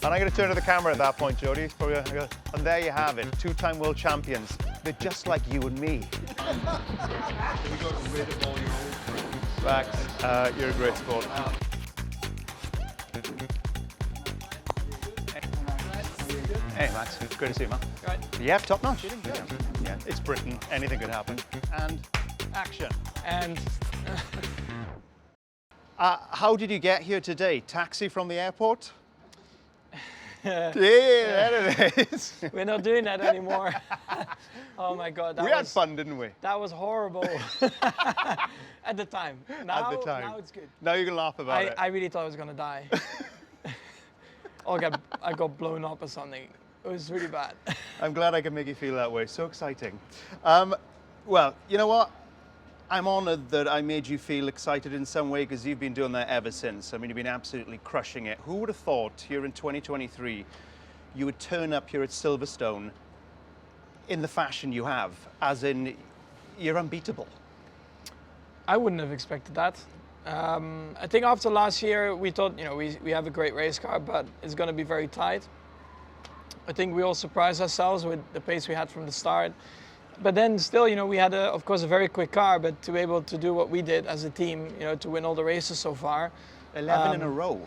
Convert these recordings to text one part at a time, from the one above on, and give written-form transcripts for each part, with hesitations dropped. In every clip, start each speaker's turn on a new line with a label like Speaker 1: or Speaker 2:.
Speaker 1: And I'm going to turn to the camera at that point, Jody. And there you have it, two-time world champions. They're just like you and me.
Speaker 2: Have you got rid of all your old friends?
Speaker 1: Max, you're a great sport. Hey, Max. Great to see you, man.
Speaker 3: Right.
Speaker 1: Yeah, top notch. Yeah, it's Britain. Anything could happen. And action.
Speaker 3: And
Speaker 1: how did you get here today? Taxi from the airport? Yeah, there it is.
Speaker 3: we're not doing that anymore. Oh my God.
Speaker 1: We had fun, didn't we?
Speaker 3: That was horrible. At the time. Now it's good.
Speaker 1: Now you can laugh about it.
Speaker 3: I really thought I was going to die. I got blown up or something. It was really bad.
Speaker 1: I'm glad I can make you feel that way. So exciting. Well, you know what? I'm honored that I made you feel excited in some way because you've been doing that ever since. I mean, you've been absolutely crushing it. Who would have thought here in 2023 you would turn up here at Silverstone in the fashion you have, as in you're unbeatable?
Speaker 3: I wouldn't have expected that. I think after last year, we thought, we have a great race car, but it's going to be very tight. I think we all surprised ourselves with the pace we had from the start. But then still, we had, of course, a very quick car, but to be able to do what we did as a team, to win all the races so far.
Speaker 1: 11 in a row.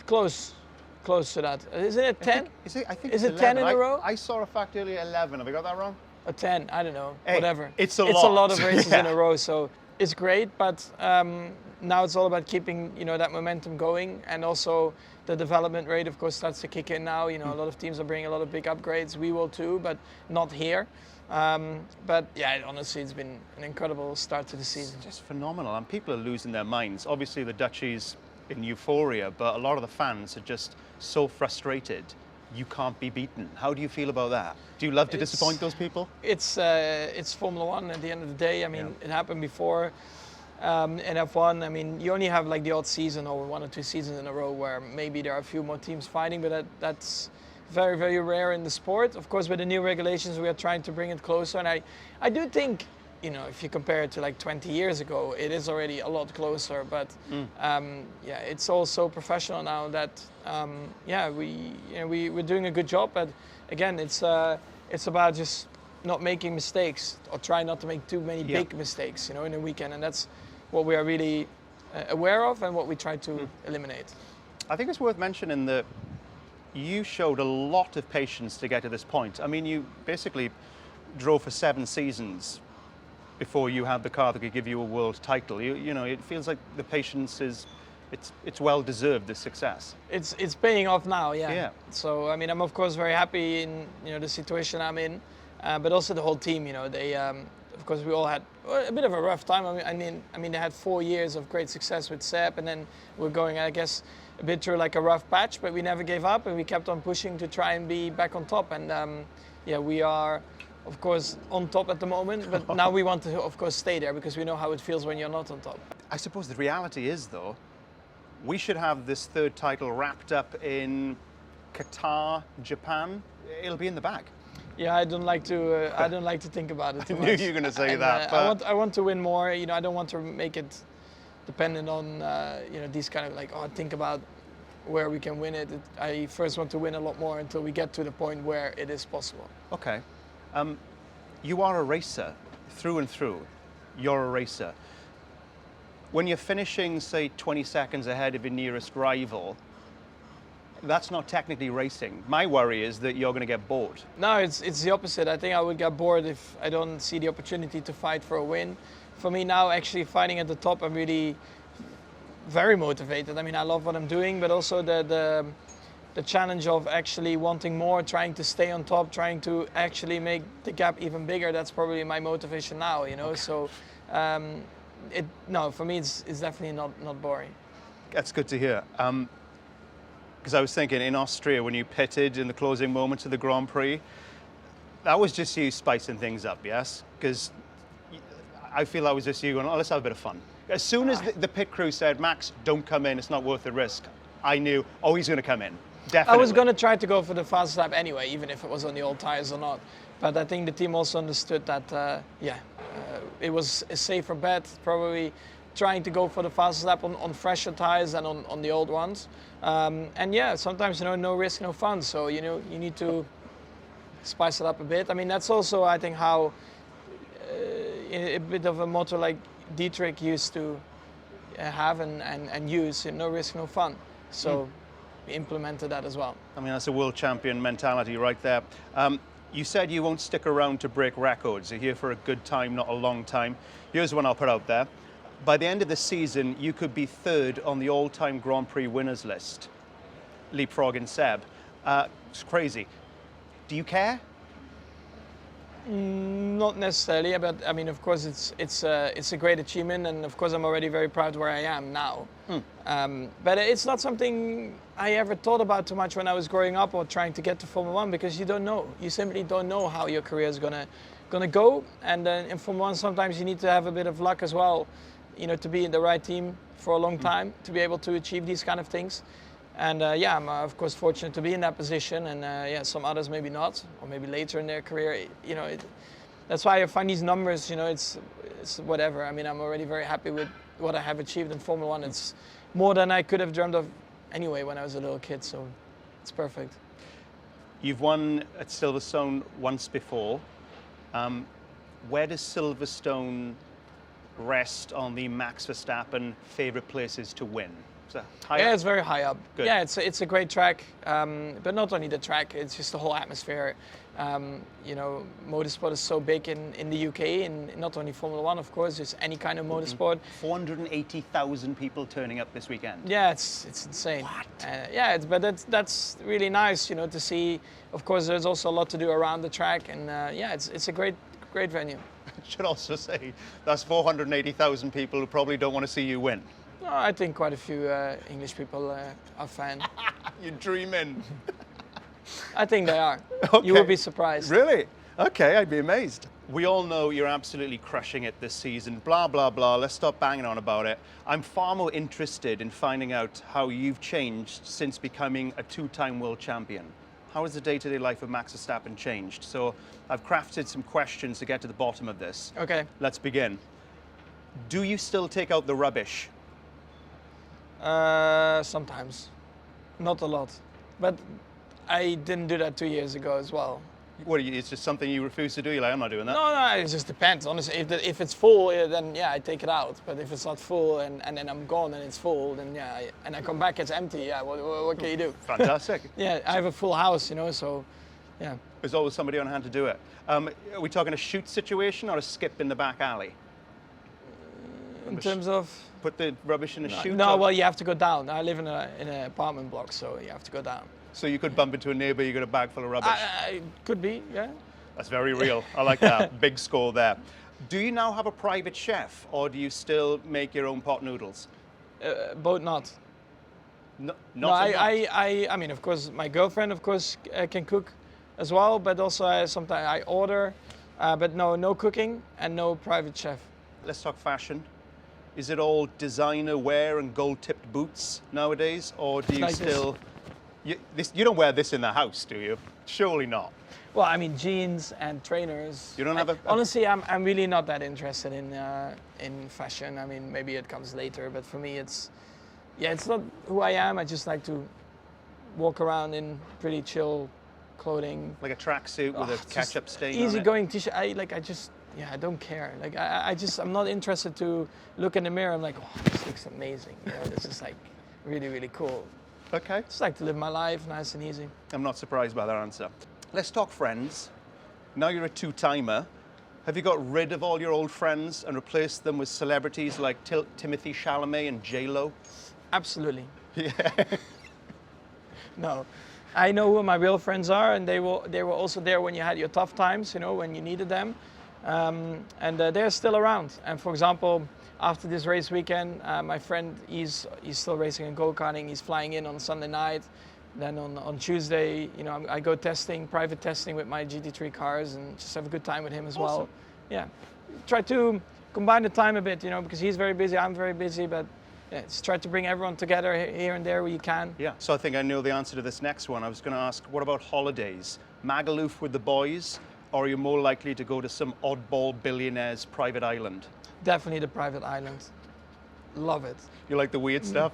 Speaker 3: Close to that. Isn't it 10?
Speaker 1: I think
Speaker 3: is
Speaker 1: it's
Speaker 3: it
Speaker 1: 11.
Speaker 3: 10 in a row?
Speaker 1: I saw a fact earlier 11. Have I got that wrong?
Speaker 3: Or 10, I don't know,
Speaker 1: hey,
Speaker 3: whatever.
Speaker 1: It's a
Speaker 3: lot of races in a row, so it's great, but now it's all about keeping, that momentum going, and also the development rate, of course, starts to kick in now. A lot of teams are bringing a lot of big upgrades. We will too, but not here. But yeah, honestly, it's been an incredible start to the season.
Speaker 1: It's just phenomenal, and people are losing their minds. Obviously, the Dutchies in euphoria, but a lot of the fans are just so frustrated. You can't be beaten. How do you feel about that? Do you love to disappoint those people?
Speaker 3: It's Formula One at the end of the day. I mean, It happened before in F1. I mean, you only have like the odd season or 1 or 2 seasons in a row where maybe there are a few more teams fighting, but that's very, very rare in the sport. Of course, with the new regulations, we are trying to bring it closer. And I do think, if you compare it to like 20 years ago, it is already a lot closer. But it's all so professional now that we're doing a good job. But again, it's about just not making mistakes or try not to make too many big mistakes, in a weekend. And that's what we are really aware of and what we try to eliminate.
Speaker 1: I think it's worth mentioning that you showed a lot of patience to get to this point. I mean, you basically drove for 7 seasons before you had the car that could give you a world title. It feels like the patience it's well deserved, this success.
Speaker 3: It's paying off now,
Speaker 1: yeah.
Speaker 3: So I mean, I'm of course very happy in the situation I'm in, but also the whole team. They of course we all had a bit of a rough time. I mean they had 4 years of great success with Seb, and then we're going, I guess, a bit through like a rough patch, but we never gave up and we kept on pushing to try and be back on top. And we are, of course, on top at the moment, but now we want to, of course, stay there because we know how it feels when you're not on top.
Speaker 1: I suppose the reality is, though, we should have this 3rd title wrapped up in Qatar, Japan. It'll be in the bag.
Speaker 3: Yeah, I don't like to think about it too much.
Speaker 1: I knew you were going to say that.
Speaker 3: But I want to win more. I don't want to make it dependent on these kind of like, think about where we can win it. I first want to win a lot more until we get to the point where it is possible.
Speaker 1: Okay. You are a racer through and through. You're a racer. When you're finishing, say, 20 seconds ahead of your nearest rival, that's not technically racing. My worry is that you're going to get bored.
Speaker 3: No, it's the opposite. I think I would get bored if I don't see the opportunity to fight for a win. For me now, actually fighting at the top, I'm really very motivated. I mean, I love what I'm doing, but also the challenge of actually wanting more, trying to stay on top, trying to actually make the gap even bigger. That's probably my motivation now, Okay. So, for me, it's definitely not boring.
Speaker 1: That's good to hear. Because I was thinking, in Austria, when you pitted in the closing moments of the Grand Prix, that was just you spicing things up, yes? Because I feel that was just you going, let's have a bit of fun. As soon as the pit crew said, Max, don't come in, it's not worth the risk, I knew, he's going to come in. Definitely.
Speaker 3: I was going to try to go for the fast lap anyway, even if it was on the old tires or not. But I think the team also understood that, it was a safer bet, probably trying to go for the fastest lap on fresher tires than on the old ones. And yeah, sometimes, you know, no risk, no fun. So, you know, you need to spice it up a bit. I mean, that's also, I think, how a bit of a motto like Dietrich used to have and use, you know, no risk, no fun. So we implemented that as well.
Speaker 1: I mean, that's a world champion mentality right there. You said you won't stick around to break records. You're here for a good time, not a long time. Here's one I'll put out there. By the end of the season, you could be third on the all-time Grand Prix winners list, leapfrogging Seb. It's crazy. Do you care?
Speaker 3: Not necessarily, but I mean, of course, it's a great achievement, and of course, I'm already very proud where I am now. But it's not something I ever thought about too much when I was growing up or trying to get to Formula One, because you don't know. You simply don't know how your career is gonna go, and in Formula One, sometimes you need to have a bit of luck as well, you know, to be in the right team for a long time to be able to achieve these kind of things. And yeah, I'm of course fortunate to be in that position, and yeah, some others maybe not, or maybe later in their career. You know, that's why I find these numbers. You know, it's whatever. I mean, I'm already very happy with what I have achieved in Formula One. It's more than I could have dreamed of anyway when I was a little kid. So it's perfect.
Speaker 1: You've won at Silverstone once before. Where does Silverstone rest on the Max Verstappen favourite places to win?
Speaker 3: Yeah, it's very high up.
Speaker 1: Good.
Speaker 3: Yeah, it's a great track, but not only the track, it's just the whole atmosphere. You know, motorsport is so big in the UK, and not only Formula One, of course, just any kind of motorsport.
Speaker 1: 480,000 people turning up this weekend.
Speaker 3: Yeah, it's insane.
Speaker 1: What?
Speaker 3: Yeah, but that's really nice, you know, to see. Of course, there's also a lot to do around the track, and yeah, it's a great venue.
Speaker 1: I should also say that's 480,000 people who probably don't want to see you win.
Speaker 3: No, I think quite a few English people are fan.
Speaker 1: You're dreaming.
Speaker 3: I think they are.
Speaker 1: Okay.
Speaker 3: You will be surprised.
Speaker 1: Really? Okay, I'd be amazed. We all know you're absolutely crushing it this season. Blah, blah, blah. Let's stop banging on about it. I'm far more interested in finding out how you've changed since becoming a two-time world champion. How has the day-to-day life of Max Verstappen changed? So I've crafted some questions to get to the bottom of this.
Speaker 3: Okay.
Speaker 1: Let's begin. Do you still take out the rubbish?
Speaker 3: Sometimes, not a lot, but I didn't do that 2 years ago as well.
Speaker 1: What, it's just something you refuse to do? You're like, I'm not doing that?
Speaker 3: No, it just depends. Honestly, if it's full, then yeah, I take it out. But if it's not full and then I'm gone and it's full, then yeah, and I come back, it's empty. Yeah, what can you do?
Speaker 1: Fantastic.
Speaker 3: Yeah, I have a full house, you know, so yeah.
Speaker 1: There's always somebody on hand to do it. Are we talking a shoot situation or a skip in the back alley?
Speaker 3: In terms of?
Speaker 1: Put the rubbish in a chute?
Speaker 3: No, well, you have to go down. I live in an apartment block, so you have to go down.
Speaker 1: So you could bump into a neighbour, you got a bag full of rubbish?
Speaker 3: Could be, yeah.
Speaker 1: That's very real. I like that. Big score there. Do you now have a private chef, or do you still make your own pot noodles?
Speaker 3: Both not.
Speaker 1: No,
Speaker 3: No, I mean, of course, my girlfriend, of course, can cook as well, but also sometimes I order. But no cooking and no private chef.
Speaker 1: Let's talk fashion. Is it all designer wear and gold-tipped boots nowadays, or do you
Speaker 3: Like
Speaker 1: still... You don't wear this in the house, do you? Surely not.
Speaker 3: Well, I mean, jeans and trainers.
Speaker 1: You don't have a...
Speaker 3: Honestly, I'm really not that interested in fashion. I mean, maybe it comes later, but for me, it's not who I am. I just like to walk around in pretty chill clothing.
Speaker 1: Like a tracksuit with a ketchup stain on it?
Speaker 3: Easygoing t-shirt. I don't care. Like I'm not interested to look in the mirror. I'm like, oh, this looks amazing. You know, this is like really, really cool.
Speaker 1: Okay.
Speaker 3: Just like to live my life nice and easy.
Speaker 1: I'm not surprised by that answer. Let's talk friends. Now you're a two-timer. Have you got rid of all your old friends and replaced them with celebrities like Timothy Chalamet and J-Lo?
Speaker 3: Absolutely.
Speaker 1: Yeah.
Speaker 3: No. I know who my real friends are, and they were also there when you had your tough times, you know, when you needed them. And they're still around. And for example, after this race weekend, my friend, he's still racing in go-karting. He's flying in on Sunday night. Then on Tuesday, you know, I go private testing with my GT3 cars, and just have a good time with him as well. Yeah, try to combine the time a bit, you know, because he's very busy, I'm very busy, but yeah, just try to bring everyone together here and there where you can.
Speaker 1: Yeah, so I think I know the answer to this next one. I was going to ask, what about holidays? Magaluf with the boys, or are you more likely to go to some oddball billionaire's private island?
Speaker 3: Definitely the private island. Love it.
Speaker 1: You like the weird stuff?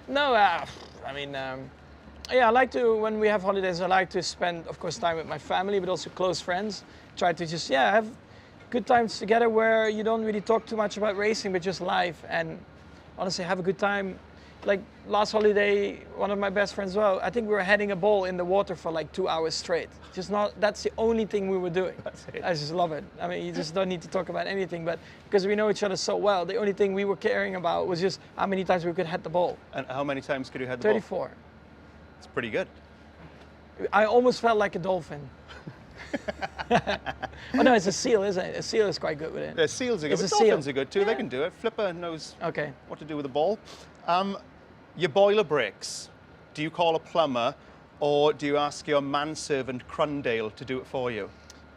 Speaker 3: No, I mean, yeah, I like to, when we have holidays, I like to spend, of course, time with my family, but also close friends. Try to just, yeah, have good times together where you don't really talk too much about racing, but just life. And honestly, have a good time. Like last holiday, one of my best friends as well, I think we were heading a ball in the water for like 2 hours straight. Just not, that's the only thing we were doing.
Speaker 1: That's it.
Speaker 3: I just love it. I mean, you just don't need to talk about anything, but because we know each other so well, the only thing we were caring about was just how many times we could head the ball.
Speaker 1: And how many times could you head the ball?
Speaker 3: 34.
Speaker 1: It's pretty good.
Speaker 3: I almost felt like a dolphin. Oh no, it's a seal, isn't it? A seal is quite good with it.
Speaker 1: Yeah, seals are good,
Speaker 3: It's
Speaker 1: but
Speaker 3: a seal.
Speaker 1: dolphins are good too.
Speaker 3: Yeah.
Speaker 1: They can do it. Flipper knows
Speaker 3: Okay.
Speaker 1: what to do with the ball. Your boiler breaks. Do you call a plumber, or do you ask your manservant Crundale to do it for you?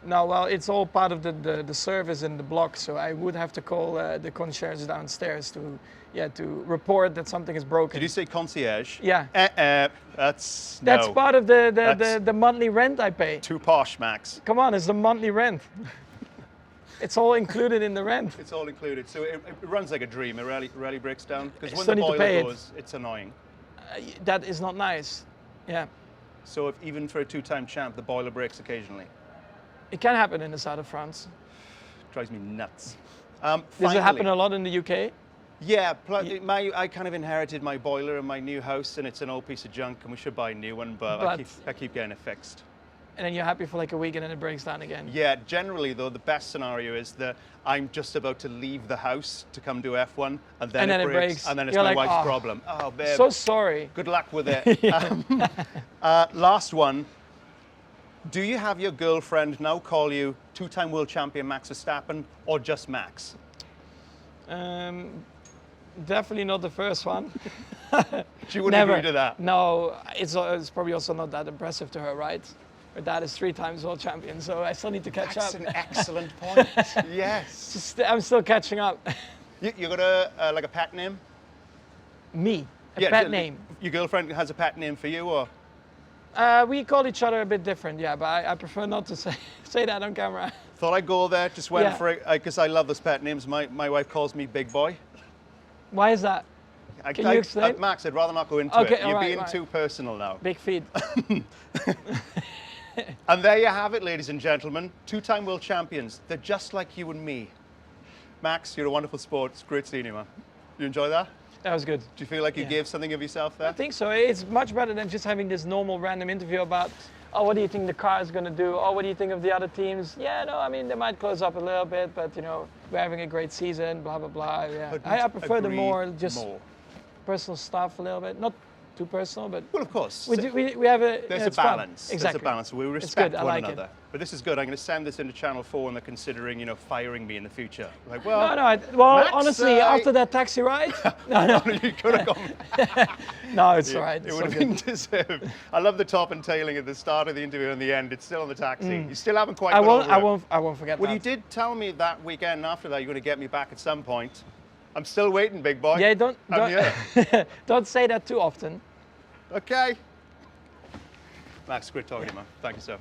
Speaker 3: No, well, it's all part of the service in the block, so I would have to call the concierge downstairs to report that something is broken.
Speaker 1: Did you say concierge?
Speaker 3: Yeah.
Speaker 1: That's no.
Speaker 3: part of
Speaker 1: That's
Speaker 3: the monthly rent I pay.
Speaker 1: too posh, Max.
Speaker 3: Come on, it's the monthly rent. It's all included in the rent.
Speaker 1: It's all included, so it runs like a dream. It rarely breaks down because when
Speaker 3: Still
Speaker 1: the
Speaker 3: need to
Speaker 1: boiler
Speaker 3: pay it.
Speaker 1: goes, it's annoying.
Speaker 3: That is not nice. Yeah.
Speaker 1: So if even for a two-time champ, the boiler breaks occasionally,
Speaker 3: It can happen in the south of France.
Speaker 1: drives me nuts.
Speaker 3: Does
Speaker 1: Finally,
Speaker 3: it happen a lot in the UK?
Speaker 1: Yeah, I kind of inherited my boiler in my new house, and it's an old piece of junk, and we should buy a new one, but I keep getting it fixed.
Speaker 3: And then you're happy for like a week and then it breaks down again.
Speaker 1: Yeah, generally though, the best scenario is that I'm just about to leave the house to come do F1, and then it breaks, and then it's
Speaker 3: You're
Speaker 1: my
Speaker 3: like,
Speaker 1: wife's
Speaker 3: "Oh,
Speaker 1: problem. Oh, babe,
Speaker 3: So sorry.
Speaker 1: good luck with it. Last one. Do you have your girlfriend now call you two-time world champion Max Verstappen, or just Max?
Speaker 3: Definitely not the first one.
Speaker 1: She wouldn't
Speaker 3: Never.
Speaker 1: agree to that.
Speaker 3: No, it's probably also not that impressive to her, right? Her dad is 3 times world champion, so I still need to catch
Speaker 1: That's
Speaker 3: up.
Speaker 1: an excellent point. Yes.
Speaker 3: I'm still catching up.
Speaker 1: You got a like a pet name?
Speaker 3: Me, a pet
Speaker 1: d-
Speaker 3: name.
Speaker 1: Your girlfriend has a pet name for you, or?
Speaker 3: We call each other a bit different, yeah, but I prefer not to say that on camera.
Speaker 1: Thought I'd go there, just went
Speaker 3: Yeah.
Speaker 1: for it, because I love those pet names. My wife calls me Big Boy.
Speaker 3: Why is that? Can you explain?
Speaker 1: Max, I'd rather not go into
Speaker 3: Okay,
Speaker 1: it. You're
Speaker 3: all right,
Speaker 1: being
Speaker 3: right.
Speaker 1: too personal now.
Speaker 3: Big feet.
Speaker 1: And there you have it, ladies and gentlemen. Two-time world champions. They're just like you and me. Max, you're a wonderful sport. It's great seeing you, man. You enjoy that?
Speaker 3: That was good.
Speaker 1: Do you feel like you
Speaker 3: Yeah.
Speaker 1: gave something of yourself there?
Speaker 3: I think so. It's much better than just having this normal random interview about, oh, what do you think the car is going to do? Oh, what do you think of the other teams? Yeah, no, I mean, they might close up a little bit, but, you know, we're having a great season, blah, blah, blah. Yeah.
Speaker 1: Couldn't
Speaker 3: I prefer the
Speaker 1: agree
Speaker 3: more just
Speaker 1: more.
Speaker 3: personal stuff a little bit. Not too personal, but
Speaker 1: Well, of course.
Speaker 3: we have a...
Speaker 1: There's
Speaker 3: yeah,
Speaker 1: a
Speaker 3: it's fun.
Speaker 1: balance.
Speaker 3: Exactly.
Speaker 1: There's a balance. We
Speaker 3: It's
Speaker 1: respect
Speaker 3: good. I
Speaker 1: one
Speaker 3: like
Speaker 1: another.
Speaker 3: it.
Speaker 1: But this is good. I'm going to send this into Channel 4, and they're considering, you know, firing me in the future. Like, well,
Speaker 3: Well,
Speaker 1: Max,
Speaker 3: honestly,
Speaker 1: I-
Speaker 3: after that taxi ride, no,
Speaker 1: you could have gone.
Speaker 3: no, it's all right.
Speaker 1: It
Speaker 3: It's
Speaker 1: would
Speaker 3: all
Speaker 1: have
Speaker 3: good.
Speaker 1: been deserved. I love the top and tailing at the start of the interview and the end. It's still on the taxi. You still haven't quite.
Speaker 3: I
Speaker 1: got
Speaker 3: won't.
Speaker 1: over
Speaker 3: I
Speaker 1: it.
Speaker 3: won't. I won't forget
Speaker 1: Well,
Speaker 3: that.
Speaker 1: you did tell me that weekend after that you're going to get me back at some point. I'm still waiting, big boy.
Speaker 3: Yeah, don't
Speaker 1: I'm here.
Speaker 3: don't say that too often.
Speaker 1: Okay. Max, great talking to you, man. Thank you, sir.